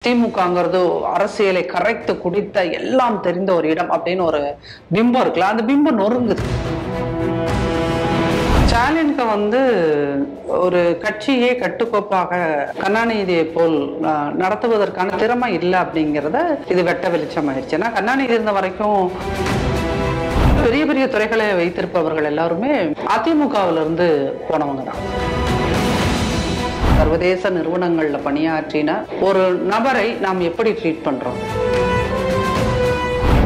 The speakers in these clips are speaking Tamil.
திமுகங்கிறது அரசியலை கரைத்து குடித்த எல்லாம் தெரிந்த ஒரு இடம் அப்படின்னு ஒரு பிம்பம் இருக்குல்ல, அந்த பிம்பம் நொறுங்குது. ஸ்டாலினுக்கு ஒரு கட்சியே கட்டுக்கோப்பாக கருணாநிதியை போல் நடத்துவதற்கான திறமை இல்லை அப்படிங்கிறத இது வெட்ட வெளிச்சம் ஆயிடுச்சு. ஏன்னா கருணாநிதி இருந்த வரைக்கும் பெரிய பெரிய துறைகளை வைத்திருப்பவர்கள் எல்லாருமே அதிமுகவிலிருந்து போனவங்க தான். சர்வதேச நிறுவனங்கள்ல பணியாற்றின ஒரு நபரை நாம் எப்படி ட்ரீட் பண்றோம்?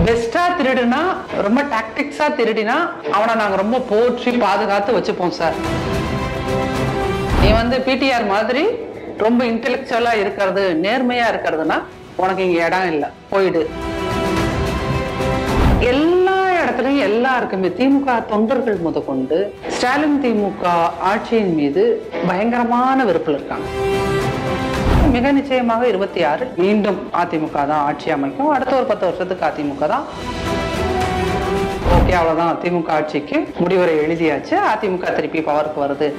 பெஸ்டா திருடினா, ரொம்ப டாக்டிக்ஸா திருடினா அவனை நாங்க ரொம்ப போற்றி பாதுகாத்து வச்சுப்போம் சார். நீ பிடிஆர் மாதிரி ரொம்ப இன்டெலெக்சுவலா இருக்கிறது, நேர்மையா இருக்கிறதுனா உனக்கு இங்க இடம் இல்லை, போயிடு. எல்லா இடத்துலயும் எல்லாருக்குமே திமுக தொண்டர்கள் முதற்கொண்டு ஸ்டாலின் திமுக ஆட்சியின் மீது பயங்கரமான வெறுப்பில் இருக்காங்க. மிக நிச்சயமாக 26 மீண்டும் அதிமுக தான் ஆட்சி அமைக்கும். அடுத்த ஒரு 10 வருஷத்துக்கு அதிமுக தான். ஓகே, அவ்வளவுதான். திமுக ஆட்சிக்கு முடிவுரை எழுதியாச்சு. அதிமுக திருப்பி பவருக்கு வருது.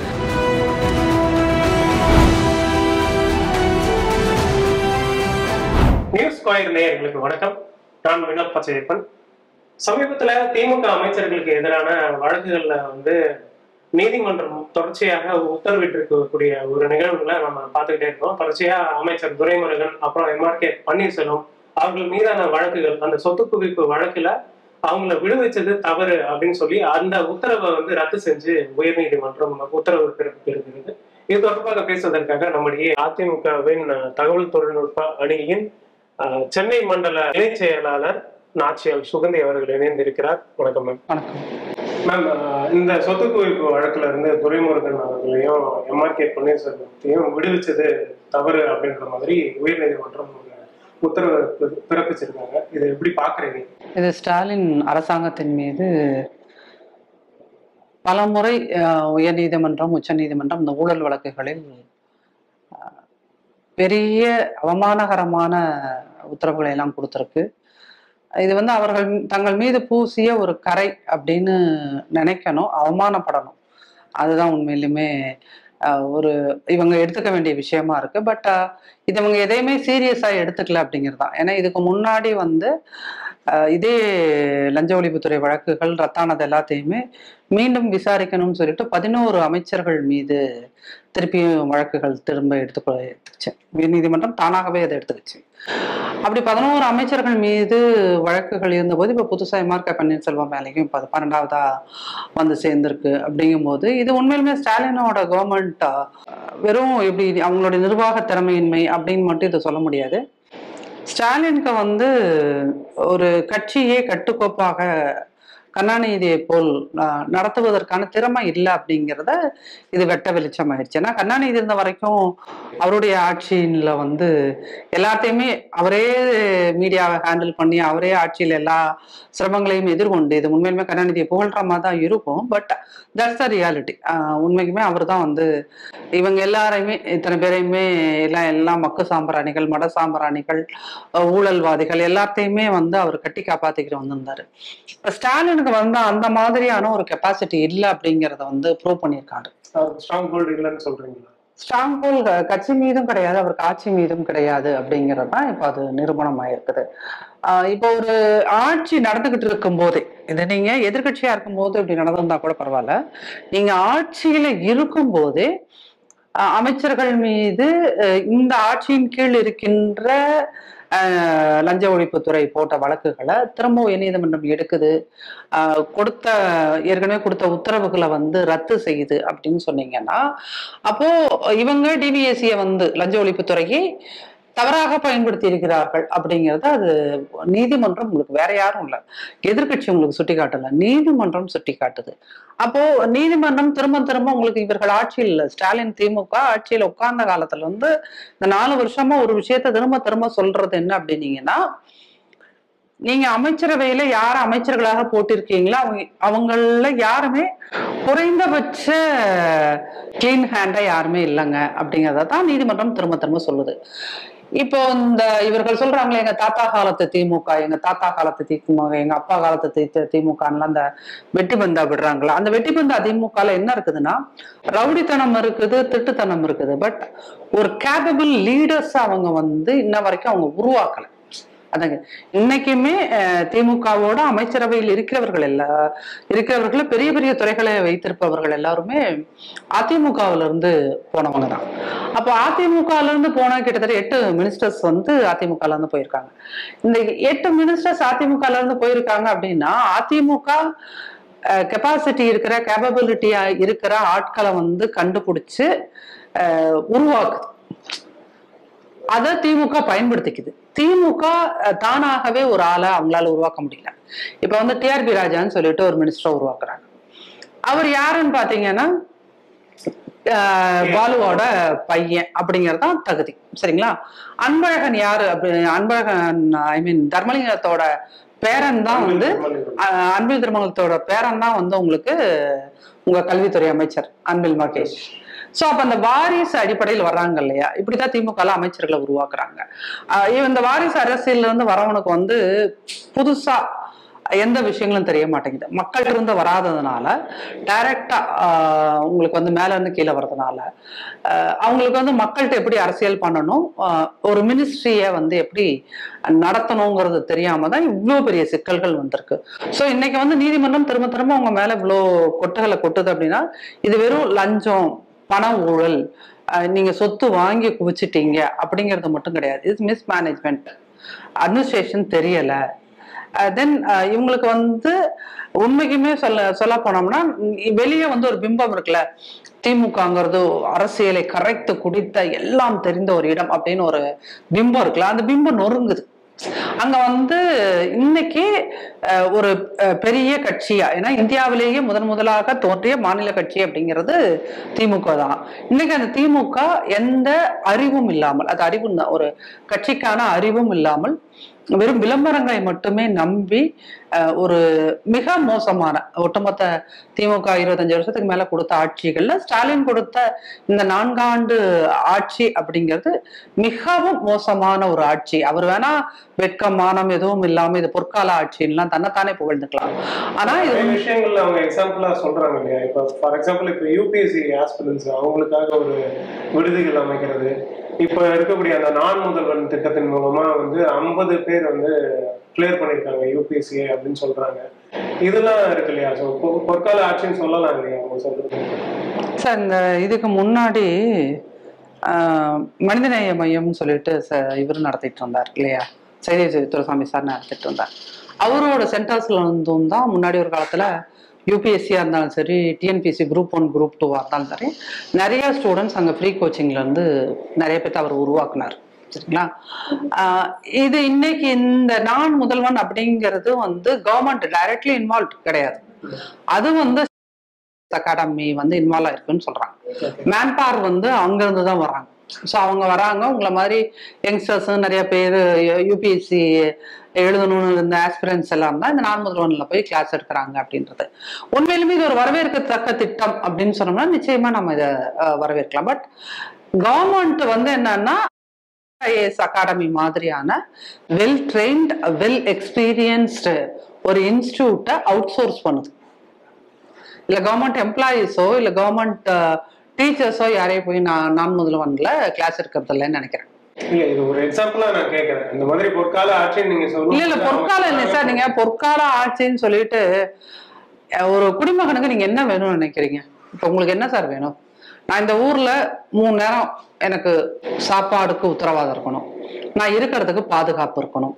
நியூஸ் ஸ்கொயர் நேயர்களுக்கு வணக்கம். நான் வினோத் பச்சையப்பன். சமீபத்துல திமுக அமைச்சர்களுக்கு எதிரான வழக்குகள்ல நீதிமன்றம் தொடர்ச்சியாக உத்தரவிட்டிருக்கக்கூடிய ஒரு நிகழ்வுகளை நம்ம பார்த்துக்கிட்டே இருக்கோம். தொடர்ச்சியா அமைச்சர் துரைமுருகன், அப்புறம் எம்ஆர்கே பன்னீர்செல்வம் அவர்கள் மீதான வழக்குகள், அந்த சொத்து குவிப்பு வழக்குல அவங்களை விடுவிச்சது தவறு அப்படின்னு சொல்லி அந்த உத்தரவை ரத்து செஞ்சு உயர்நீதிமன்றம் உத்தரவு பிறப்பித்திருக்கிறது. இது தொடர்பாக பேசுவதற்காக நம்முடைய அதிமுகவின் தகவல் தொழில்நுட்ப அணியின் சென்னை மண்டல இணை செயலாளர் நாச்சியால் சுகந்தி அவர்கள் இணைந்திருக்கிறார். வணக்கம் மேம். மேம், இந்த சொத்து குவிப்பு வழக்குல இருந்து துரைமுருகன் அவர்களையும் எம்ஆர்கே பன்னீர்செல்வத்தையும் விடுவிச்சது தவறு அப்படின்ற மாதிரி உயர்நீதிமன்றம் உத்தரவு பிறப்பிச்சிருக்காங்க. இதை எப்படி பாக்குறீங்க? இது ஸ்டாலின் அரசாங்கத்தின் மீது பலமுறை உயர்நீதிமன்றம், உச்ச நீதிமன்றம் இந்த ஊழல் வழக்குகளில் பெரிய அவமானகரமான உத்தரவுகளை எல்லாம் கொடுத்திருக்கு. இது அவர்கள் தங்கள் மீது பூசிய ஒரு கரை அப்படின்னு நினைக்கணும், அவமானப்படணும். அதுதான் உண்மையிலுமே இவங்க எடுத்துக்க வேண்டிய விஷயமா இருக்கு. பட் இது இவங்க எதையுமே சீரியஸா எடுத்துக்கல அப்படிங்கிறதுதான். ஏன்னா இதுக்கு முன்னாடி இதே லஞ்ச ஒழிப்புத்துறை வழக்குகள் ரத்தானது எல்லாத்தையுமே மீண்டும் விசாரிக்கணும்னு சொல்லிட்டு 11 அமைச்சர்கள் மீது திருப்பியும் வழக்குகள் திரும்ப எடுத்துச்சு. உயர்நீதிமன்றம் தானாகவே அதை எடுத்துக்கிச்சு. அப்படி 11 அமைச்சர்கள் மீது வழக்குகள் இருந்தபோது இப்ப புதுசா எம்ஆர்கே பன்னீர்செல்வம் மேலேயும் 12வதா சேர்ந்திருக்கு. அப்படிங்கும் போது இது உண்மையிலுமே ஸ்டாலினோட கவர்மெண்ட் வெறும் எப்படி அவங்களுடைய நிர்வாக திறமையின்மை அப்படின்னு மட்டும் இதை சொல்ல முடியாது. ஸ்டாலினுக்கு ஒரு கட்சியே கட்டுக்கோப்பாக கருணாநிதியை போல் நடத்துவதற்கான திறமை இல்லை அப்படிங்கிறத இது வெட்ட வெளிச்சம் ஆயிடுச்சு. ஏன்னா கருணாநிதி இருந்த வரைக்கும் அவருடைய ஆட்சியில எல்லாத்தையுமே அவரே மீடியாவை ஹேண்டில் பண்ணி அவரே ஆட்சியில் எல்லா சிரமங்களையும் எதிர்கொண்டு இது உண்மையிலுமே கருணாநிதியை புகழ்ற மாதிரி தான் இருக்கும். But that's the reality. உண்மைக்குமே அவர் தான் இவங்க எல்லாரையுமே, இத்தனை பேரையுமே எல்லாம் மக்கு சாம்பிராணிகள், மட சாம்பிராணிகள், ஊழல்வாதிகள் எல்லாத்தையுமே அவர் கட்டி காப்பாத்திக்கிட்டு வந்திருந்தாரு. ஸ்டாலினுக்கு அந்த மாதிரியான ஒரு கெப்பாசிட்டி இல்லை அப்படிங்கிறத ப்ரூவ் பண்ணியிருக்காரு. ஸ்ட்ராங் ஹோல்டு இல்லைன்னு சொல்றீங்களா? ஸ்ட்ராங் ஹோல்டு கட்சி மீதும் கிடையாது, அவருக்கு ஆட்சி மீதும் கிடையாது அப்படிங்கிறது தான் இப்போ அது நிரூபணம் ஆயிருக்குது. இப்போ ஒரு ஆட்சி நடந்துகிட்டு இருக்கும் போதே, இதை நீங்க எதிர்கட்சியா இருக்கும் போது இப்படி நடந்திருந்தா கூட பரவாயில்ல, நீங்க ஆட்சியில இருக்கும் போதே அமைச்சர்கள் மீது இந்த ஆட்சியின் கீழ் இருக்கின்ற லஞ்ச ஒழிப்புத்துறை போட்ட வழக்குகளை திரும்ப உயர்நீதிமன்றம் எடுக்குது, ஏற்கனவே கொடுத்த உத்தரவுகளை ரத்து செய்யுது அப்படின்னு சொன்னீங்கன்னா, அப்போ இவங்க டிவிஎஸ்சியை லஞ்ச ஒழிப்புத்துறையை தவறாக பயன்படுத்தி இருக்கிறார்கள் அப்படிங்கிறது அது நீதிமன்றம், உங்களுக்கு வேற யாரும் இல்லை, எதிர்கட்சி உங்களுக்கு சுட்டி காட்டல, நீதிமன்றம் சுட்டி காட்டுது. அப்போ நீதிமன்றம் திரும்ப திரும்ப உங்களுக்கு இவர்கள் ஆட்சியில் ஸ்டாலின் திமுக ஆட்சியில் உட்கார்ந்த காலத்துல இந்த 4 வருஷமா ஒரு விஷயத்த திரும்ப திரும்ப சொல்றது என்ன அப்படின்னீங்கன்னா, நீங்க அமைச்சரவையில யார அமைச்சர்களாக போட்டிருக்கீங்களோ அவங்கள யாருமே குறைந்தபட்ச கிளீன் ஹேண்டா யாருமே இல்லைங்க அப்படிங்கிறத தான் நீதிமன்றம் திரும்ப திரும்ப சொல்லுது. இப்போ இந்த இவர்கள் சொல்றாங்களே எங்க தாத்தா காலத்து திமுக, எங்க தாத்தா காலத்து திமுக, எங்க அப்பா காலத்து திமுகலாம் அந்த வெட்டி பந்தா விடுறாங்களா? அந்த வெட்டி பந்தா திமுகல என்ன இருக்குதுன்னா ரவுடித்தனம் இருக்குது, திட்டுத்தனம் இருக்குது. பட் ஒரு கேபபிள் லீடர்ஸ் அவங்க வந்து இன்ன வரைக்கும் அவங்க உருவாக்கல. அதாங்க இன்னைக்குமே திமுகவோட அமைச்சரவையில் இருக்கிறவர்கள் பெரிய பெரிய துறைகளை வைத்திருப்பவர்கள் எல்லாருமே அதிமுகவில இருந்து போனவங்க தான். அப்போ அதிமுகல இருந்து போன கிட்டத்தட்ட 8 மினிஸ்டர்ஸ் வந்து அதிமுகல இருந்து போயிருக்காங்க. இந்த 8 மினிஸ்டர்ஸ் அதிமுகல இருந்து போயிருக்காங்க அப்படின்னா அதிமுக கெப்பாசிட்டி இருக்கிற கேப்பபிலிட்டியா இருக்கிற ஆட்களை வந்து கண்டுபிடிச்சு உருவாக்குது. அதை திமுக பயன்படுத்திக்குது. திமுக தானாகவே ஒரு ஆளை அவங்களால உருவாக்க முடியல. இப்ப வந்து டிஆர்பி ராஜான்னு சொல்லிட்டு ஒரு மினிஸ்டர் உருவாக்குறாங்க. அவர் யாருன்னு பாத்தீங்கன்னா பாலுவோட பையன் அப்படிங்கறதுதான் தகுதி. சரிங்களா? அன்பழகன் யாரு அப்படி? அன்பழகன் தர்மலிங்கத்தோட பேரன் தான் வந்து அன்பில் திருமங்கலத்தோட பேரன் தான் வந்து உங்களுக்கு உங்க கல்வித்துறை அமைச்சர் அன்பில் மகேஷ். சோ அப்ப அந்த வாரிசு அடிப்படையில் வர்றாங்க இல்லையா? இப்படிதான் திமுக அமைச்சர்களை உருவாக்குறாங்க. இந்த வாரிசு அரசியல்ல இருந்து வரவனுக்கு வந்து புதுசா எந்த விஷயங்களும் தெரிய மாட்டேங்குது. மக்கள் இருந்து வராததுனால டைரக்டா உங்களுக்கு வந்து மேல இருந்து கீழே வர்றதுனால அவங்களுக்கு வந்து மக்கள்கிட்ட எப்படி அரசியல் பண்ணணும், ஒரு மினிஸ்ட்ரிய வந்து எப்படி நடத்தணுங்கிறது தெரியாம தான் இவ்வளவு பெரிய சிக்கல்கள் வந்திருக்கு. சோ இன்னைக்கு வந்து நீதிமன்றம் திரும்ப திரும்ப அவங்க மேல இவ்வளவு கொட்டுகளை கொட்டுது அப்படின்னா இது வெறும் லஞ்சம், பண ஊழல், நீங்க சொத்து வாங்கி குவிச்சிட்டீங்க அப்படிங்கிறது மட்டும் கிடையாது. இது மிஸ்மேனேஜ்மெண்ட், அட்மினிஸ்ட்ரேஷன் தெரியல. தென் இவங்களுக்கு வந்து உண்மைக்குமே சொல்ல போனோம்னா வெளியே வந்து ஒரு பிம்பம் இருக்குல்ல, திமுகங்கிறது அரசியலை கரைத்து குடித்த எல்லாம் தெரிந்த ஒரு இடம் அப்படின்னு ஒரு பிம்பம் இருக்குல்ல, அந்த பிம்பம் நொறுங்குது. அங்க வந்து இன்னைக்கு ஒரு பெரிய கட்சியா, ஏன்னா இந்தியாவிலேயே முதலாக தோன்றிய மாநில கட்சி அப்படிங்கிறது திமுக தான். இன்னைக்கு அந்த திமுக எந்த அறிவும் இல்லாமல், அது அறிவு ஒரு கட்சிக்கான அறிவும் இல்லாமல் வெறும் விளம்பரங்களை மட்டுமே நம்பி ஒரு மிக மோசமான ஒட்டுமொத்த திமுக 25 வருஷத்துக்கு மேல கொடுத்த ஆட்சிகள்ல ஸ்டாலின் கொடுத்த இந்த 4 ஆண்டு ஆட்சி அப்படிங்கிறது மிகவும் மோசமான ஒரு ஆட்சி. அவர் வேணா வெட்கம் மானம் எதுவும் இல்லாம இது பொற்கால ஆட்சின்லாம் தன்னைத்தானே புகழ்ந்துக்கலாம். ஆனா இது விஷயங்கள்ல அவங்க எக்ஸாம்பிளா சொல்றாங்க இல்லையா? இப்ப ஃபார் எக்ஸாம்பிள் இப்ப யூபிஎஸ்சி ஆஸ்பிரன்ஸ் அவங்களுக்காக ஒரு விடுதிகள் அமைக்கிறது, இப்ப இருக்கக்கூடிய அந்த நான் முதல்வன் திட்டத்தின் மூலமா வந்து 50 பேர் வந்து கிளியர் பண்ணிருக்காங்க யூபிஎஸ்சி அப்படின்னு சொல்றாங்க. இதெல்லாம் இருக்கு இல்லையா? பொற்கால ஆட்சின்னு சொல்லலாம் இல்லையா அவங்க சொல்றது? சார் இந்த இதுக்கு முன்னாடி மனிதநேய மையம்னு சொல்லிட்டு இவர் நடத்திட்டு இருந்தார் இல்லையா, சைதை துரைசாமி சார் நடத்திட்டு இருந்தார். அவரோட சென்டர்ஸ்ல இருந்தும் தான் முன்னாடி ஒரு காலத்துல யூபிஎஸ்சியா இருந்தாலும் சரி, டிஎன்பிஎஸ்சி குரூப் 1 குரூப் 2 இருந்தாலும் சரி, நிறைய ஸ்டூடெண்ட்ஸ் அங்க ஃப்ரீ கோச்சிங்ல இருந்து நிறைய பேர்த்த அவர் உருவாக்குனார். சரிங்களா? இது இன்னைக்கு இந்த நான் முதல்வன் அப்படிங்கிறது வந்து கவர்மெண்ட் டைரக்ட்லி இன்வால்வ் கிடையாது. அது வந்து அகாடமி வந்து இன்வால்வ் ஆயிருக்குன்னு சொல்றாங்க. மேன் பவர் வந்து அங்க இருந்து தான் வர்றாங்க. ஸோ அவங்க வராங்க, உங்களை மாதிரி யங்ஸ்டர்ஸ் நிறைய பேர் யூபிஎஸ்சி எழுதணும்னு இருந்த ஆஸ்பிரன்ஸ் எல்லாம் தான் இந்த நான் முதல்வன்ல போய் கிளாஸ் எடுக்கிறாங்க அப்படின்றது. உண்மையிலுமே இது ஒரு வரவேற்கத்தக்க திட்டம் அப்படின்னு சொன்னோம்னா நிச்சயமா நம்ம இதை வரவேற்கலாம். பட் கவர்மெண்ட் வந்து என்னன்னா ஐஏஎஸ் அகாடமி மாதிரியான வெல் ட்ரெயின்ட், வெல் எக்ஸ்பீரியன்ஸ்டு ஒரு இன்ஸ்டிடியூட்டை அவுட் சோர்ஸ் பண்ணுது. இல்ல கவர்மெண்ட் எம்ப்ளாயீஸோ இல்ல கவர்மெண்ட் டீச்சர்ஸோ யாரையும் போய் நான் முதல்வன்ல கிளாஸ் எடுக்கிறது இல்லைன்னு நினைக்கிறேன். இல்ல இது ஒரு எக்ஸாம்பிளா நான் கேக்குறேன். இந்த மாதிரி பொற்கால ஆட்சி நீங்க சொல்லுங்க. இல்ல பொற்கால இல்லை சார், நீங்க பொற்கால ஆட்சின்னு சொல்லிட்டு ஒரு குடிமகனுக்கு நீங்க என்ன வேணும்னு நினைக்கிறீங்க? இப்ப உங்களுக்கு என்ன சார் வேணும்? நான் இந்த ஊர்ல 3 நேரம் எனக்கு சாப்பாடுக்கு உத்தரவாதம் இருக்கணும், நான் இருக்கிறதுக்கு பாதுகாப்பு இருக்கணும்,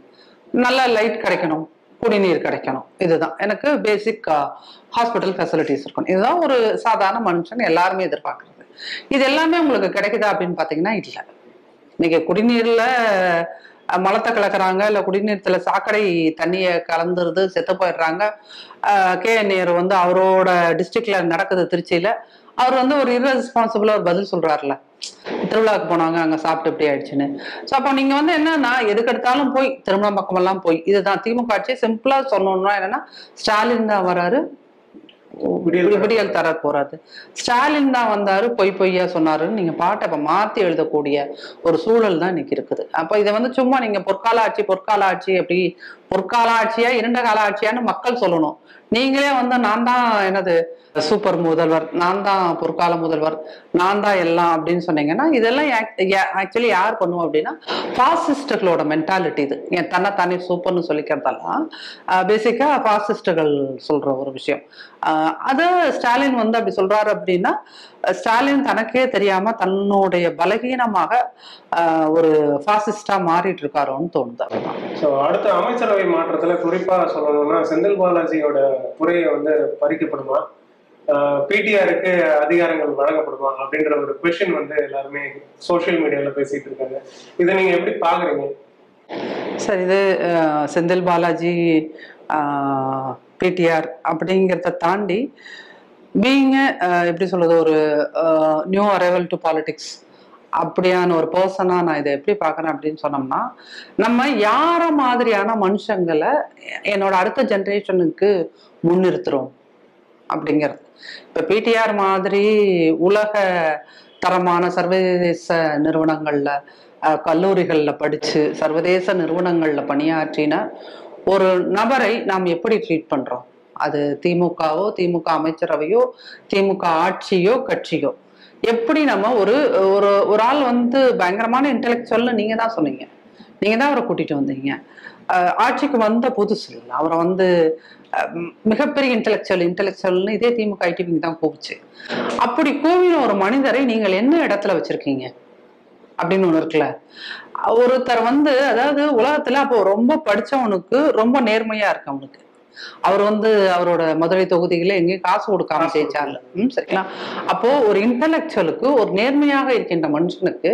நல்ல லைட் கிடைக்கணும், குடிநீர் கிடைக்கணும், இதுதான் எனக்கு பேசிக் ஹாஸ்பிட்டல் ஃபெசிலிட்டிஸ் இருக்கணும். இதுதான் ஒரு சாதாரண மனுஷன் எல்லாருமே எதிர்பார்க்கறது. இது எல்லாமே உங்களுக்கு கிடைக்குதா அப்படின்னு பாத்தீங்கன்னா இல்லை. இன்னைக்கு குடிநீர்ல மலத்தை கலக்குறாங்க, இல்ல குடிநீர்த்துல சாக்கடை தண்ணியை கலந்துருது, செத்து போயிடுறாங்க. KN வந்து அவரோட டிஸ்ட்ரிக்ட்ல நடக்குது திருச்சியில, அவர் வந்து ஒரு irresponsible ஒரு பதில் சொல்றாருல, திருவிழாவுக்கு போனாங்க அங்க சாப்பிட்டு இப்படி ஆயிடுச்சுன்னு. ஸோ அப்போ நீங்க வந்து என்னன்னா எதுக்கு எடுத்தாலும் போய் திருமணம் பக்கம் எல்லாம் போய் இதுதான் திமுக ஆட்சி. சிம்பிளா சொல்லணும்னா என்னன்னா ஸ்டாலின் தான் வராரு, விடியல் தர போறாது. ஸ்டாலின் தான் வந்தாரு, பொய்யா சொன்னாருன்னு நீங்க பாட்டை இப்ப மாத்தி எழுதக்கூடிய ஒரு சூழல் தான் இன்னைக்கு இருக்குது. அப்ப இதை வந்து சும்மா நீங்க பொற்கால ஆட்சி அப்படி பொற்கால ஆட்சியா இரண்ட கால ஆட்சியான்னு மக்கள் சொல்லணும். நீங்களே வந்து நான் தான் என்னது சூப்பர் முதல்வர், நான் தான் பொற்கால முதல்வர், நான் தான் எல்லாம் அப்படின்னு சொன்னீங்கன்னா இதெல்லாம் ஆக்சுவலி யார் பண்ணுவோம் அப்படின்னா பாசிஸ்டுகளோட மென்டாலிட்டி. இது என் தன்னைத்தானே சூப்பர்னு சொல்லிக்கிறதெல்லாம் பேசிக்கா பாசிஸ்டுகள் சொல்ற ஒரு விஷயம். அது ஸ்டாலின் வந்து அப்படி சொல்றாரு அப்படின்னா ஸ்டாலின் தனக்கே தெரியாம தன்னுடைய பலகீனமாக ஒரு பாசிஸ்டா மாறிட்டு இருக்காரோன்னு தோணுது. அடுத்த அமைச்சரவை மாற்றத்துல குறிப்பா சொல்லணும்னா செந்தில் பாலாஜியோட துறையை வந்து பறிக்கப்படுமா, பிடிஆருக்கு அதிகாரங்கள் வழங்கப்படுமா அப்படின்ற ஒரு கொஸ்டின் வந்து எல்லாருமே சோசியல் மீடியால பேசிட்டு இருக்காங்க. இதை நீங்க எப்படி பாக்குறீங்க? சார், இது செந்தில் பாலாஜி பிடிஆர் அப்படிங்கிறத தாண்டி பீயிங் எப்படி சொல்றது ஒரு நியூ அரைவல் டு பாலிடிக்ஸ் அப்படியான ஒரு பர்சனா நான் இதை எப்படி பார்க்கறேன் அப்படின்னு சொன்னோம்னா, நம்ம யார மாதிரியான மனுஷங்களை என்னோட அடுத்த ஜென்ரேஷனுக்கு முன்னிறுத்துறோம் அப்படிங்கிறது. இப்ப பிடிஆர் மாதிரி உலக தரமான சர்வதேச நிறுவனங்கள்ல கல்லூரிகள்ல படிச்சு சர்வதேச நிறுவனங்கள்ல பணியாற்றின ஒரு நபரை நாம் எப்படி ட்ரீட் பண்றோம்? அது திமுகவோ, திமுக அமைச்சரவையோ, திமுக ஆட்சியோ, கட்சியோ, எப்படி நம்ம ஒரு ஒரு ஒரு ஆள் வந்து பயங்கரமான இன்டெலெக்சுவல்னு நீங்க தான் சொன்னீங்க, நீங்க தான் அவரை கூட்டிட்டு வந்தீங்க. ஆட்சிக்கு வந்த புதுசு இல்லை, அவரை வந்து மிகப்பெரிய இன்டெலெக்சுவல்னு இதே திமுக ஐடிவிங்க தான் கூப்பிச்சு. அப்படி கூவின ஒரு மனிதரை நீங்கள் என்ன இடத்துல வச்சிருக்கீங்க அப்படின்னு ஒண்ணு இருக்குல்ல. ஒருத்தர் வந்து அதாவது உலகத்துல அப்போ ரொம்ப படிச்சவனுக்கு ரொம்ப நேர்மையா இருக்கு அவனுக்கு. அவர் வந்து அவரோட மதுரை தொகுதியில எங்கேயும் காசு கொடுக்காம ஜெயிச்சாரு. சரிங்களா? அப்போ ஒரு இன்டெலெக்சுவலுக்கு, ஒரு நேர்மையாக இருக்கின்ற மனுஷனுக்கு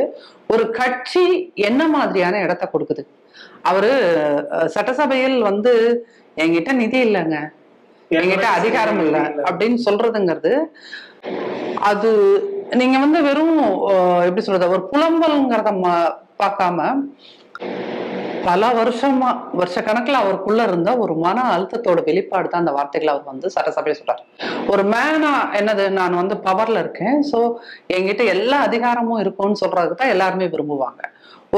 ஒரு கட்சி என்ன மாதிரியான இடத்த கொடுக்குது? அவரு சட்டசபையில் வந்து என்கிட்ட நிதி இல்லைங்க, என்கிட்ட அதிகாரம் இல்லை அப்படின்னு சொல்றதுங்கிறது அது நீங்க வந்து வெறும் எப்படி சொல்றது ஒரு புலம்பல்ங்கிறத பார்க்காம பல வருஷ கணக்குல அவருக்குள்ள இருந்த ஒரு மன அழுத்தத்தோட வெளிப்பாடு தான் அந்த வார்த்தைகளை அவர் வந்து சட்டசபையில சொல்றாரு. ஒரு மேனா என்னது, நான் வந்து பவர்ல இருக்கேன், சோ என்கிட்ட எல்லா அதிகாரமும் இருக்கும்னு சொல்றதுக்கு தான் எல்லாருமே விரும்புவாங்க.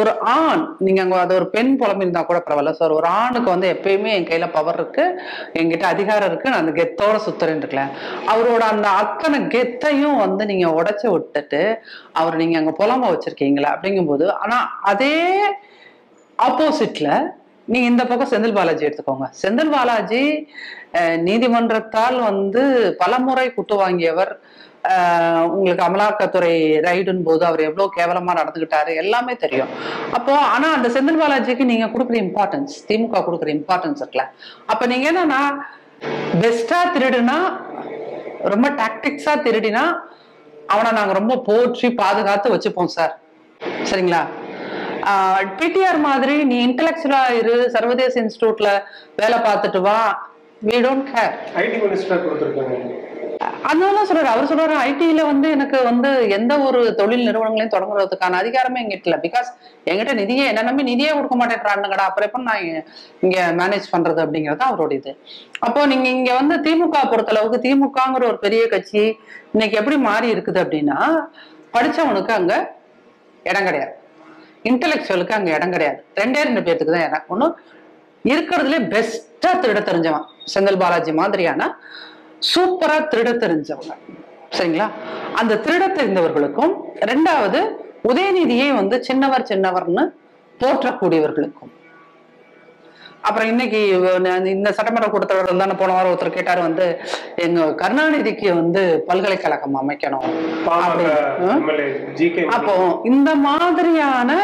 ஒரு ஆண், நீங்க அங்க அது ஒரு பெண் புலம்பிருந்தா கூட பரவாயில்ல சார், ஒரு ஆணுக்கு வந்து எப்பயுமே என் கையில பவர் இருக்கு, என்கிட்ட அதிகாரம் இருக்கு, நான் அந்த கெத்தோட சுத்துறேன்னு இருக்கல. அவரோட அந்த அத்தனை கெத்தையும் வந்து நீங்க உடைச்சு விட்டுட்டு அவர் நீங்க அங்க புலம்ப வச்சிருக்கீங்களா அப்படிங்கும்போது, ஆனா அதே ஆப்போசிட்ல நீங்க இந்த பக்கம் செந்தில் பாலாஜி எடுத்துக்கோங்க. செந்தில் பாலாஜி நீதிமன்றத்தால் வந்து பலமுறை குட்டு வாங்கியவர். உங்களுக்கு அமலாக்கத்துறை ரைடுன்னு போது அவர் எவ்வளவு கேவலமா நடந்துகிட்டாரு எல்லாமே தெரியும். அப்போ ஆனா அந்த செந்தில் பாலாஜிக்கு நீங்க கொடுக்குற இம்பார்ட்டன்ஸ், திமுக கொடுக்குற இம்பார்ட்டன்ஸ் இருக்குல்ல. அப்ப நீங்க என்னன்னா பெஸ்டா திருடுனா, ரொம்ப டாக்டிக்ஸா திருடினா அவனை நாங்க ரொம்ப போற்றி பாதுகாத்து வச்சுப்போம் சார், சரிங்களா? பிடிஆர் மாதிரி நீ இன்டெலெக்சுவலா இரு, சர்வதேச இன்ஸ்டிடியூட்ல வேலை பார்த்துட்டு வா, we don't care. ID minister கொடுத்திருக்காங்க. அதனால சொல்றாரு, அவர் சொல்றாரு ஐடில வந்து எனக்கு வந்து எந்த ஒரு தொழில் நிறுவனங்களையும் தொடங்குறதுக்கான அதிகாரமே எங்கிட்ட இல்லை. பிகாஸ் எங்கிட்ட நிதியே, என்ன நம்பி நிதியே கொடுக்க மாட்டேன்றானுங்கடா, அப்புறம் எப்ப நான் இங்க மேனேஜ் பண்றது அப்படிங்கறது அவரோட இது. அப்போ நீங்க இங்க வந்து திமுக பொறுத்தளவுக்கு, திமுகங்கிற ஒரு பெரிய கட்சி இன்னைக்கு எப்படி மாறி இருக்குது அப்படின்னா, படிச்சவனுக்கு அங்க இடம் கிடையாது, இன்டெலெக்சுவலுக்கு அங்க இடம் கிடையாது. 2 பேர்த்துக்கு தான் இடம். ஒண்ணு இருக்கிறதுல பெஸ்டா திருட தெரிஞ்சவன் செந்தில் பாலாஜி மாதிரியான சூப்பரா திருட தெரிஞ்சவங்க, சரிங்களா? அந்த திருட தெரிந்தவர்களுக்கும், 2வது உதயநிதியை வந்து சின்னவர்னு போற்றக்கூடியவர்களுக்கும். அப்புறம் இன்னைக்கு இந்த சட்டமன்ற கூட்டத்தொடர் தானே போன வாரம் ஒருத்தர் கேட்டாரு வந்து எங்க கருணாநிதிக்கு வந்து பல்கலைக்கழகம் அமைக்கணும். அப்போ இந்த மாதிரியான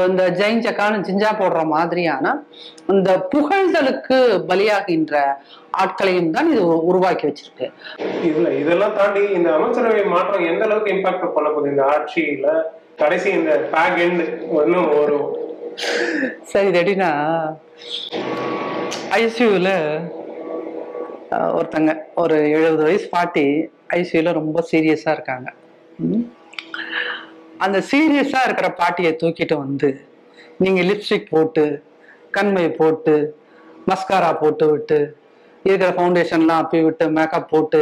இந்த ஜெயின் ஜக்கான ஜிஞ்சா போடுற மாதிரியான இந்த புகழ்தலுக்கு பலியாகின்ற ஆட்களையும் தான் இது உருவாக்கி வச்சிருக்கு. இதெல்லாம் தாண்டி இந்த அமைச்சரவை மாற்றம் எந்த அளவுக்கு இம்பாக்ட் பண்ண போகுது இந்த ஆட்சியில? கடைசி இந்த பேக் எண்ட் இன்னும் ஒரு சரி ரெடினா ஐசியூல ஒருத்தங்க ஒரு 70 வயசு பாட்டி ஐசியூல ரொம்ப சீரியஸா இருக்காங்க. அந்த சீரியஸா இருக்கிற பாட்டியை தூக்கிட்டு வந்து நீங்க லிப்ஸ்டிக் போட்டு, கண்மை போட்டு, மஸ்காரா போட்டு விட்டு, இருக்கிற ஃபவுண்டேஷன்லாம் அப்பி விட்டு மேக்கப் போட்டு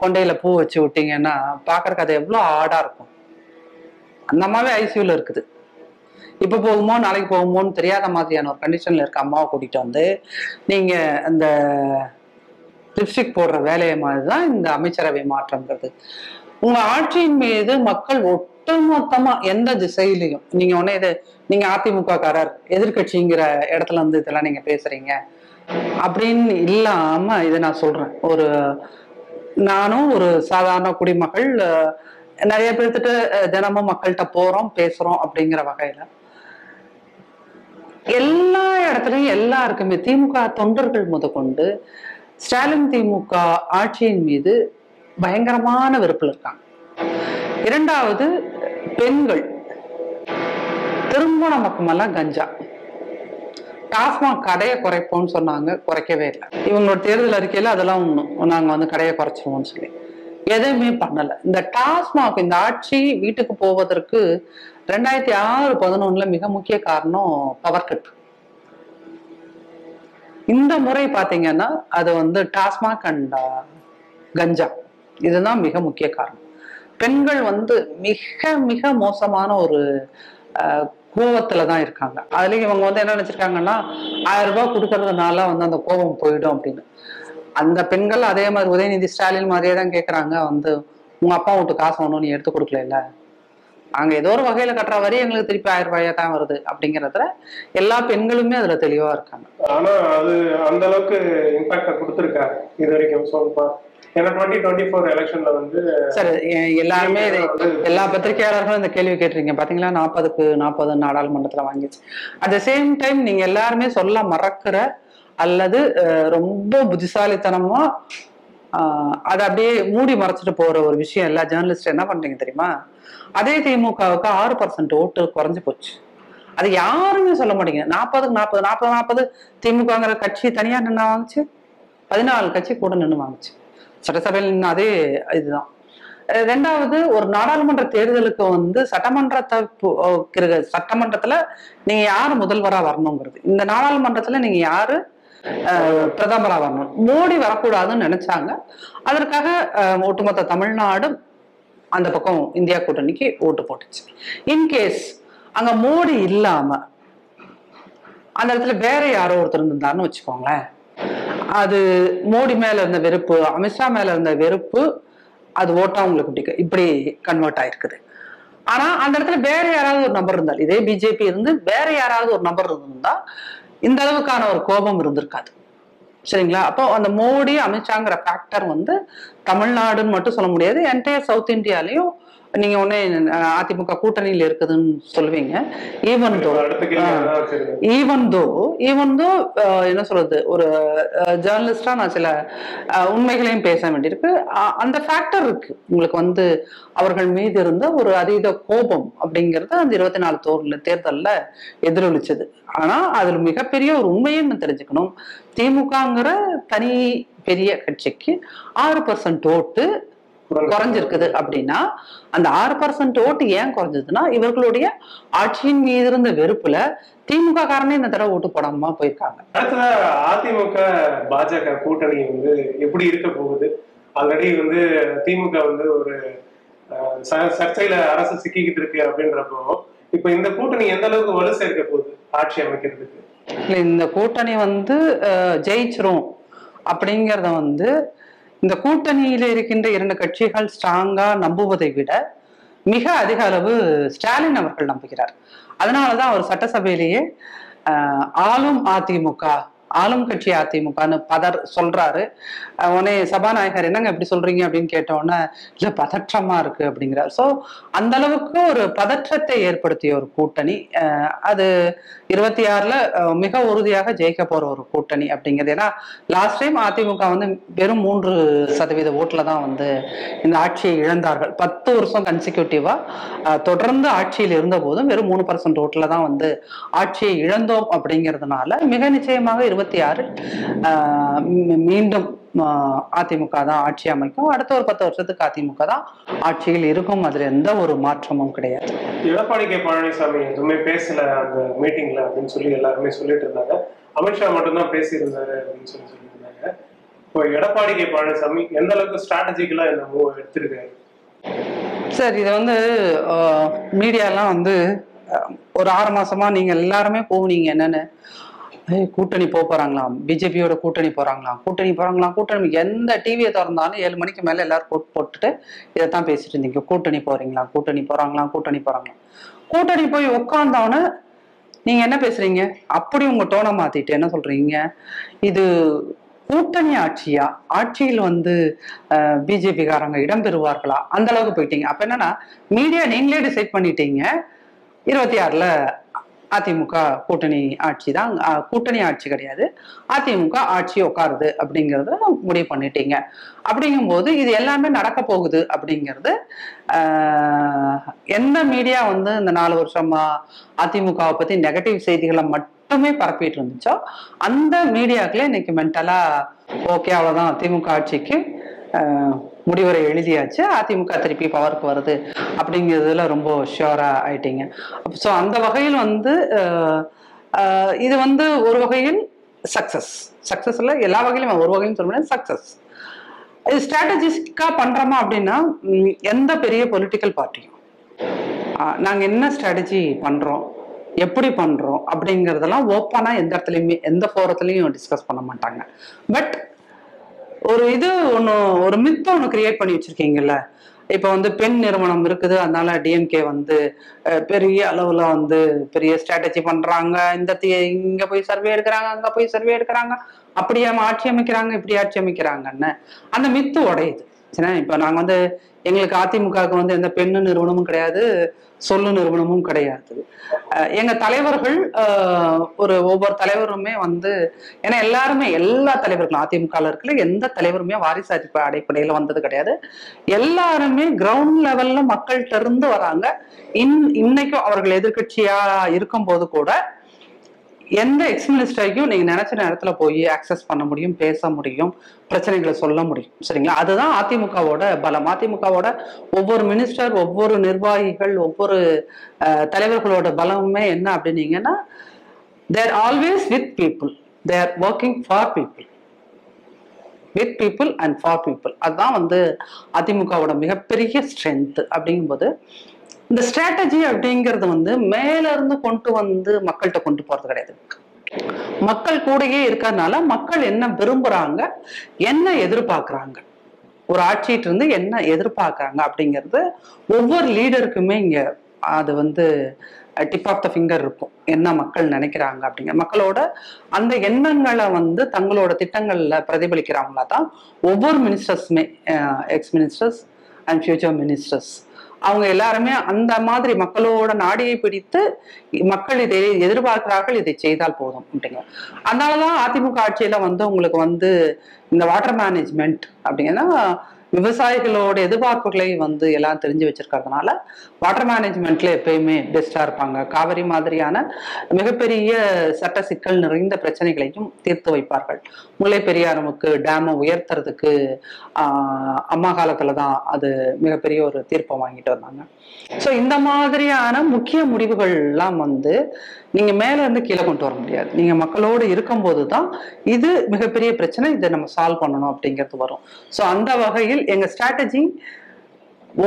கொண்டையில பூ வச்சு விட்டீங்கன்னா பாக்குறதுக்கு அது எவ்வளவு ஆடா இருக்கும். அந்த அம்மாவே ஐசியூல இருக்குது. இப்ப போகுமோ நாளைக்கு போகுமோன்னு தெரியாத மாதிரியான ஒரு கண்டிஷன்ல இருக்க அம்மாவை கூட்டிட்டு வந்து நீங்க அந்த லிப்ஸ்டிக் போடுற வேலையை மாதிரிதான் இந்த அமைச்சரவை மாற்றம்ங்கிறது. உங்க ஆட்சியின் மீது மக்கள் ஒட்டுமொத்தமா எந்த திசையிலையும் நீங்க உடனே இது நீங்க அதிமுக காரர் எதிர்கட்சிங்கிற இடத்துல இருந்து இதெல்லாம் நீங்க பேசுறீங்க அப்படின்னு இல்லாம இதை நான் சொல்றேன். நானும் ஒரு சாதாரண குடிமகள், நிறைய பேர்த்துட்டு தினமும் மக்கள்கிட்ட போறோம் பேசுறோம் அப்படிங்கிற வகையில எல்லா இடத்துலயும் எல்லாருக்குமே திமுக தொண்டர்கள் முதற்கொண்டு ஸ்டாலின் திமுக ஆட்சியின் மீது பயங்கரமான வெறுப்பில் இருக்காங்க. இரண்டாவது, பெண்கள் திருமண பக்கமெல்லாம் கஞ்சா. டாஸ்மாக் கடையை குறைப்போம்னு சொன்னாங்க, குறைக்கவே இல்லை. இவங்களோட தேர்தல் அறிக்கையில அதெல்லாம் நாங்க வந்து கடையை குறைச்சிருவோம்னு சொல்லி எதுவுமே பண்ணல. இந்த டாஸ்மாக் இந்த ஆட்சி வீட்டுக்கு போவதற்கு 2006-11 மிக முக்கிய காரணம் பவர் கட். இந்த முறை பாத்தீங்கன்னா அது வந்து டாஸ்மாக் அண்ட் கஞ்சா, இதுதான் மிக முக்கிய காரணம். பெண்கள் வந்து மிக மிக மோசமான ஒரு கோபத்துலதான் இருக்காங்க. அதுலயும் இவங்க வந்து என்ன நினைச்சிருக்காங்கன்னா 1000 ரூபாய் கொடுக்கறதுனால வந்து அந்த கோபம் போயிடும் அப்படின்னு. அந்த பெண்கள் அதே மாதிரி உதயநிதி ஸ்டாலின் மாதிரியே தான் கேட்கறாங்க, வந்து உங்க அப்பா விட்டு காசு ஒன்றும் நீ எடுத்து கொடுக்கல, நாங்க ஏதோ ஒரு வகையில கட்டுற வரி எங்களுக்கு திருப்பி 1000 ரூபாயா தான் வருது அப்படிங்கறதுல எல்லா பெண்களுமே அதுல தெளிவா இருக்காங்க. ஆனா அது அந்த அளவுக்கு இம்பாக்ட் கொடுத்துருக்காரு இது வரைக்கும் சொல்லுப்பா. ஏன்னா 2024 எலெக்ஷன்ல வந்து சார் எல்லாருமே எல்லா பத்திரிகையாளர்களும் இந்த கேள்வி கேட்டிருக்கீங்க பாத்தீங்களா, 40க்கு 40 நாடாளுமன்றத்துல வாங்கிச்சு. அட் த சேம் டைம் நீங்க எல்லாருமே சொல்ல மறக்கிற அல்லது ரொம்ப புத்திசாலித்தனமா அதை அப்படியே மூடி மறைச்சிட்டு போற ஒரு விஷயம் எல்லா ஜேர்னலிஸ்ட் என்ன பண்றீங்க தெரியுமா? அதே திமுகவுக்கு 6% ஓட்டு குறைஞ்சு போச்சு. அது யாருமே சொல்ல மாட்டீங்க. 40 திமுகங்கிற கட்சி தனியா நின்று வாங்குச்சு, 14 கட்சி கூட நின்று வாங்குச்சு. சட்டசபையில் நின்று அதே இதுதான். ரெண்டாவது, ஒரு நாடாளுமன்ற தேர்தலுக்கு வந்து சட்டமன்றத்துல நீங்க யாரு முதல்வரா வரணுங்கிறது, இந்த நாடாளுமன்றத்துல நீங்க யாரு பிரதமரா வரணும். மோடி வரக்கூடாதுன்னு நினைச்சாங்க. அதற்காக ஒட்டுமொத்த தமிழ்நாடு அந்த பக்கம் இந்தியா கூட்டணிக்கு ஓட்டு போட்டுச்சு. இன்கேஸ் அங்க மோடி இல்லாம அந்த இடத்துல வேற யாரோ ஒருத்தர் இருந்தாருன்னு வச்சுக்கோங்களேன், அது மோடி மேல இருந்த வெறுப்பு, அமித்ஷா மேல இருந்த வெறுப்பு, அது ஓட்டா உங்களுக்கு இப்படி கன்வெர்ட் ஆயிருக்குது. ஆனா அந்த இடத்துல வேற யாராவது ஒரு நபர் இருந்தால், இதே பிஜேபி இருந்து வேற யாராவது ஒரு நபர் இருந்தா இந்த அளவுக்கான ஒரு கோபம் இருந்திருக்காது. சரிங்களா? அப்போ அந்த மோடி அமித்ஷாங்கிற ஃபேக்டர் வந்து தமிழ்நாடுன்னு மட்டும் சொல்ல முடியாது, என்டையர் சவுத் இந்தியாலையும் நீங்க ஒன்னே அதிமுக கூட்டணியில் இருக்குதுன்னு சொல்லுவீங்க. ஈவன் தோ என்ன சொல்றது, ஒரு ஜேர்னலிஸ்டா நான் சில உண்மைகளையும் பேச வேண்டியிருக்கு. அந்த ஃபேக்டர் இருக்கு உங்களுக்கு வந்து அவர்கள் மீது இருந்த ஒரு அதீத கோபம் அப்படிங்கிறது அந்த 24 தேர்தல்ல எதிரொலிச்சது. ஆனா அதுல மிகப்பெரிய ஒரு உண்மையும் தெரிஞ்சுக்கணும். திமுகங்கிற தனி பெரிய கட்சிக்கு 6% ஓட்டு குறைஞ்சிருக்குது அப்படின்னா அந்த 6% ஓட்டு ஏன் குறைஞ்சதுன்னா இவர்களுடைய ஆட்சியின் மீது இருந்த வெறுப்புல திமுக காரனே இந்த தடவை ஓட்டு போடாம போயிருக்காங்க. அடுத்ததா அதிமுக பாஜக கூட்டணி வந்து எப்படி இருக்க போகுது? ஆல்ரெடி வந்து திமுக வந்து ஒரு சர்ச்சையில அரசு சிக்கிக்கிட்டு இருக்கு அப்படின்றப்போ இப்ப இந்த கூட்டணி எந்த அளவுக்கு வலு சேர்க்க போகுது ஆட்சி அமைக்கிறதுக்கு? இந்த கூட்டணி வந்து ஜெயிச்சிரும் அப்படிங்கிறத வந்து இந்த கூட்டணியில இருக்கின்ற 2 கட்சிகள் ஸ்ட்ராங்கா நம்புவதை விட மிக அதிக அளவு ஸ்டாலின் அவர்கள் நம்புகிறார். அதனாலதான் அவர் சட்டசபையிலேயே ஆளும் கட்சி அதிமுகன்னு சொல்றாரு. உடனே சபாநாயகர் என்னங்க எப்படி சொல்றீங்க அப்படின்னு கேட்டோன்னே இல்ல பதற்றமா இருக்கு அப்படிங்கிறார். சோ அந்த அளவுக்கு ஒரு பதற்றத்தை ஏற்படுத்திய ஒரு கூட்டணி அது 26ல மிக உறுதியாக ஜெயிக்க போற ஒரு கூட்டணி அப்படிங்கிறது. ஏன்னா லாஸ்ட் டைம் அதிமுக வந்து வெறும் 3% ஓட்டுல தான் வந்து இந்த ஆட்சியை இழந்தார்கள். 10 வருஷம் கன்சிக்யூட்டிவா தொடர்ந்து ஆட்சியில் இருந்த போதும் வெறும் 3% ஓட்டுல தான் வந்து ஆட்சியை இழந்தோம். அப்படிங்கிறதுனால மிக நிச்சயமாக 26 மீண்டும் அதிமுக தான் ஆட்சி அமைக்கும். அடுத்த ஒரு 10 வருஷத்துக்கு அதிமுக தான் ஆட்சியில் இருக்கும். அதுல எந்த ஒரு மாற்றமும் கிடையாது. எடப்பாடி கே பழனிசாமி எதுவுமே பேசல அந்த மீட்டிங்ல அப்படின்னு சொல்லி எல்லாருமே சொல்லிட்டு இருந்தாங்க. அமித்ஷா மட்டும்தான் பேசியிருந்தாரு அப்படின்னு சொல்லியிருந்தாங்க. இப்போ எடப்பாடி கே பழனிசாமி எந்த அளவுக்கு ஸ்ட்ராட்டஜிக்கலா இந்த மூவ் எடுத்திருக்காரு? சார் இதை வந்து மீடியாலாம் வந்து ஒரு 6 மாசமா நீங்க எல்லாருமே போனீங்க என்னன்னு, கூட்டணி போறாங்களாம், பிஜேபியோட கூட்டணி போறாங்களாம், கூட்டணி எந்த டிவியை திறந்தாலும் 7 மணிக்கு மேல எல்லாரும் போட்டுட்டு இதைத்தான் பேசிட்டு இருந்தீங்க. கூட்டணி போறீங்களா, கூட்டணி போறாங்களாம், கூட்டணி போய் உட்கார்ந்தவன நீங்க என்ன பேசுறீங்க? அப்படி உங்க டோனை மாத்திட்டு என்ன சொல்றீங்க, இது கூட்டணி ஆட்சியா, ஆட்சியில் வந்து பிஜேபி காரங்க இடம்பெறுவார்களா, அந்த அளவுக்கு போயிட்டீங்க. அப்ப என்னன்னா மீடியா நீங்களே டிசைட் பண்ணிட்டீங்க 26ல அதிமுக கூட்டணி ஆட்சி தான், கூட்டணி ஆட்சி கிடையாது, அதிமுக ஆட்சி உட்காருது அப்படிங்கறத முடிவு பண்ணிட்டீங்க. அப்படிங்கும்போது இது எல்லாமே நடக்க போகுது அப்படிங்கிறது எந்த மீடியா வந்து இந்த 4 வருஷமா அதிமுகவை பத்தி நெகட்டிவ் செய்திகளை மட்டுமே பரப்பிட்டு இருந்துச்சோ அந்த மீடியாக்களே இன்னைக்கு மென்டலா ஓகே அவ்வளவுதான், திமுக ஆட்சிக்கு முடிவுரை எழுதியாச்சு, அதிமுக திருப்பி பவருக்கு வருது அப்படிங்கிறதுல ரொம்ப ஷியோரா ஆயிட்டீங்க. ஸோ அந்த வகையில் வந்து இது வந்து ஒரு வகையில் சக்சஸ்ல எல்லா வகையிலும் ஒரு வகையிலும் சொல்ல முடியாது, சக்சஸ். இது ஸ்ட்ராட்டஜிஸ்டா பண்றோமா அப்படின்னா எந்த பெரிய பொலிட்டிக்கல் பார்ட்டியும் நாங்க என்ன ஸ்ட்ராட்டஜி பண்றோம், எப்படி பண்றோம் அப்படிங்கறதெல்லாம் ஓப்பனா எந்த இடத்துலயுமே எந்த ஃபோரத்துலயும் டிஸ்கஸ் பண்ண மாட்டாங்க. பட் ஒரு இது ஒரு மித்த ஒண்ணு கிரியேட் பண்ணி வச்சிருக்கீங்கல்ல. இப்ப வந்து பெண் நிறுவனம் இருக்குது, அதனால டிஎம்கே வந்து பெரிய அளவுல வந்து பெரிய ஸ்ட்ராட்டஜி பண்றாங்க, இங்க போய் சர்வே எடுக்கிறாங்க, அங்க போய் சர்வே எடுக்கிறாங்க, அப்படியே ஆட்சி அமைக்கிறாங்க, இப்படி ஆட்சி அமைக்கிறாங்கன்னு அந்த மித்து உடையுது. சரி, இப்ப நாங்க வந்து எங்களுக்கு அதிமுகவுக்கு வந்து எந்த பெண்ணு நிறுவனமும் கிடையாது, சொல்லு நிறுவனமும் கிடையாது. எங்க தலைவர்கள் ஒவ்வொரு தலைவருமே வந்து, ஏன்னா எல்லாருமே எல்லா தலைவர்களும் அதிமுகல இருக்கிற எந்த தலைவருமே வாரிசு அடிப்படையில வந்தது கிடையாது. எல்லாருமே கிரவுண்ட் லெவல்ல மக்கள்கிட்ட இருந்து வராங்க. இன்னைக்கும் அவர்கள் எதிர்கட்சியா இருக்கும் போது கூட எந்த எக்ஸ் மினிஸ்டரையும் நீங்க நினைச்ச நேரத்துல போய் ஆக்சஸ் பண்ண முடியும், பேச முடியும், பிரச்சனைகளை சொல்ல முடியும். சரிங்களா? அதுதான் அதிமுகவோட பலம். அதிமுகவோட ஒவ்வொரு மினிஸ்டர், ஒவ்வொரு நிர்வாகிகள், ஒவ்வொரு தலைவர்களோட பலமுமே என்ன அப்படின்னீங்கன்னா, they're always with people, they're working for people, with people and for people. அதுதான் வந்து அதிமுகவோட மிகப்பெரிய ஸ்ட்ரென்த். அப்படிங்கும்போது இந்த ஸ்ட்ராட்டஜி அப்படிங்கிறது வந்து மேல இருந்து கொண்டு வந்து மக்கள்கிட்ட கொண்டு போறது கிடையாது. மக்கள் கூடயே இருக்கிறதுனால மக்கள் என்ன விரும்புறாங்க, என்ன எதிர்பார்க்கிறாங்க, ஒரு ஆட்சிட்டு இருந்து என்ன எதிர்பார்க்கறாங்க அப்படிங்கிறது ஒவ்வொரு லீடருக்குமே இங்க அது வந்து டிப் ஆஃப் த ஃபிங்கர் இருக்கும். என்ன மக்கள் நினைக்கிறாங்க அப்படிங்கிற மக்களோட அந்த எண்ணங்களை வந்து தங்களோட திட்டங்கள்ல பிரதிபலிக்கிறாங்களா தான் ஒவ்வொரு மினிஸ்டர்ஸுமே, ex ministers and future ministers, அவங்க எல்லாருமே அந்த மாதிரி மக்களோட நாடியை பிடித்து மக்கள் இதை எதிர்பார்க்கிறார்கள், இதை செய்தால் போதும் அப்படிங்க. அதனாலதான் அதிமுக ஆட்சியில வந்து உங்களுக்கு வந்து இந்த வாட்டர் மேனேஜ்மெண்ட் அப்படிங்கன்னா விவசாயிகளோட எதிர்பார்ப்புகளை வந்து எல்லாம் தெரிஞ்சு வச்சிருக்கிறதுனால வாட்டர் மேனேஜ்மெண்ட்ல எப்பயுமே பெஸ்டா இருப்பாங்க. காவிரி மாதிரியான மிகப்பெரிய சட்ட சிக்கல் நிறைந்த பிரச்சனைகளையும் தீர்த்து வைப்பார்கள். முல்லை பெரியாறுக்கு டேமை உயர்த்துறதுக்கு அம்மா காலத்துலதான் அது மிகப்பெரிய ஒரு தீர்ப்பை வாங்கிட்டு வந்தாங்க. ஸோ இந்த மாதிரியான முக்கிய முடிவுகள் எல்லாம் வந்து நீங்க மேல இருந்து கீழே கொண்டு வர முடியாது. நீங்க மக்களோடு இருக்கும் போதுதான் இது மிகப்பெரிய பிரச்சனை, இதை நம்ம சால்வ் பண்ணணும் அப்படிங்கிறது வரும். ஸோ அந்த வகையில் எங்க ஸ்ட்ராட்டஜி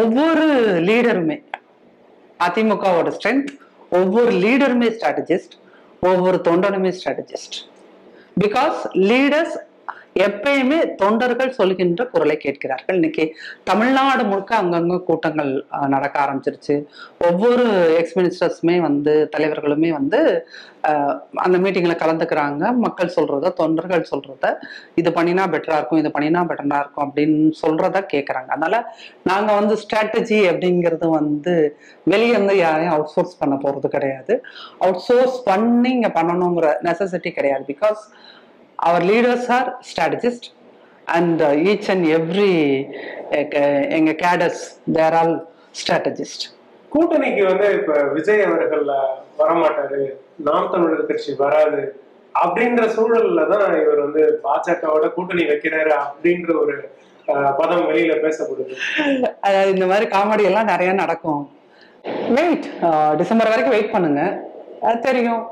ஒவ்வொரு லீடருமே, அதிமுகவோட ஸ்ட்ரென்த் ஒவ்வொரு லீடருமே ஸ்ட்ராட்டஜிஸ்ட், ஒவ்வொரு தொண்டனுமே ஸ்ட்ராட்டஜிஸ்ட். பிகாஸ் லீடர்ஸ் எப்பயுமே தொண்டர்கள் சொல்கின்ற குரலை கேட்கிறார்கள். இன்னைக்கு தமிழ்நாடு முழுக்க அங்கங்க கூட்டங்கள் நடக்க ஆரம்பிச்சிருச்சு. ஒவ்வொரு எக்ஸ் மினிஸ்டர்ஸுமே வந்து தலைவர்களுமே வந்து அந்த மீட்டிங்ல கலந்துக்கிறாங்க. மக்கள் சொல்றத, தொண்டர்கள் சொல்றத, இது பண்ணினா பெட்டரா இருக்கும், இது பண்ணினா பெட்டரா இருக்கும் அப்படின்னு சொல்றத கேட்கறாங்க. அதனால நாங்க வந்து ஸ்ட்ராட்டஜி அப்படிங்கிறது வந்து வெளியே இருந்து யாரையும் அவுட் சோர்ஸ் பண்ண போறது கிடையாது. அவுட் சோர்ஸ் பண்ணி இங்க பண்ணணுங்கிற நெசசிட்டி கிடையாது. Because our leaders are strategists and each and every எங்க cadres they are all strategists. கூட்டணிக்கு வந்து இப்ப விஜய் அவர்கள் வரமாட்டாரு, நாம் தமிழர் கட்சி வராது அப்படின்ற சூழல்ல தான் இவர் வந்து பாஜகவோட கூட்டணி வைக்கிறாரு அப்படின்ற ஒரு பதம் வெளியில பேசப்படுது. அதாவது இந்த மாதிரி காமெடி எல்லாம் நிறைய நடக்கும். டிசம்பர் வரைக்கும் வெயிட் பண்ணுங்க, அது தெரியும்.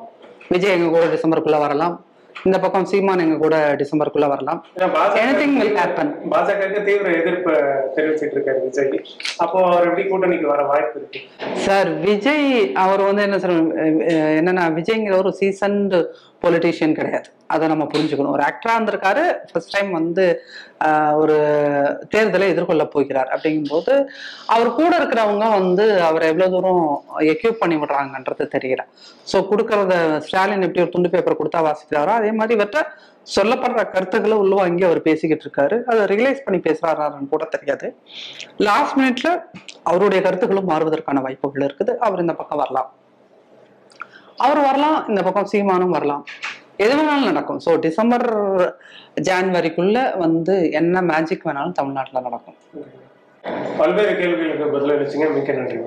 விஜய் எங்க கூட டிசம்பருக்குள்ள வரலாம், இந்த பக்கம் சீமான் எங்க கூட டிசம்பருக்குள்ள வரலாம். Anything will happen. பாஜகவுக்கு தீவிர எதிர்ப்பு தெரிவிச்சிட்டு இருக்காரு விஜய். அப்போ அவர் எப்படி கூட்டணிக்கு வர வாய்ப்பு இருக்கு சார்? விஜய் அவர் வந்து என்ன சார், என்னன்னா விஜய்ங்கிற ஒரு சீசன்டு பொலிட்டீஷியன் கிடையாது. அதை நம்ம புரிஞ்சுக்கணும். ஒரு ஆக்டரா இருந்திருக்காரு, ஃபர்ஸ்ட் டைம் வந்து ஒரு தேர்தலை எதிர்கொள்ள போகிறார். அப்படிங்கும்போது அவர் கூட இருக்கிறவங்க வந்து அவரை எவ்வளவு தூரம் எக்யூப் பண்ணி விடுறாங்கன்றது தெரியல. ஸோ கொடுக்கறத ஸ்டாலின் எப்படி ஒரு துண்டு பேப்பர் கொடுத்தா வாசிக்கிறாரோ அதே மாதிரி இவற்றை சொல்லப்படுற கருத்துக்களை உள்வாங்கி அவர் பேசிக்கிட்டு இருக்காரு. அதை ரியலைஸ் பண்ணி பேசுறாரான்னு கூட தெரியாது. லாஸ்ட் மினிட்ல அவருடைய கருத்துக்களும் மாறுவதற்கான வாய்ப்புகள் இருக்குது. அவர் இந்த பக்கம் வரலாம், அவர் வரலாம், இந்த பக்கம் சீமானும் வரலாம், எது வேணாலும் நடக்கும். ஸோ டிசம்பர் ஜான்வரிக்குள்ள வந்து என்ன மேஜிக் வேணாலும் தமிழ்நாட்டில் நடக்கும். பல்வேறு கேள்விகளுக்கு பதிலளிச்சுங்க. மிக்க நன்றி.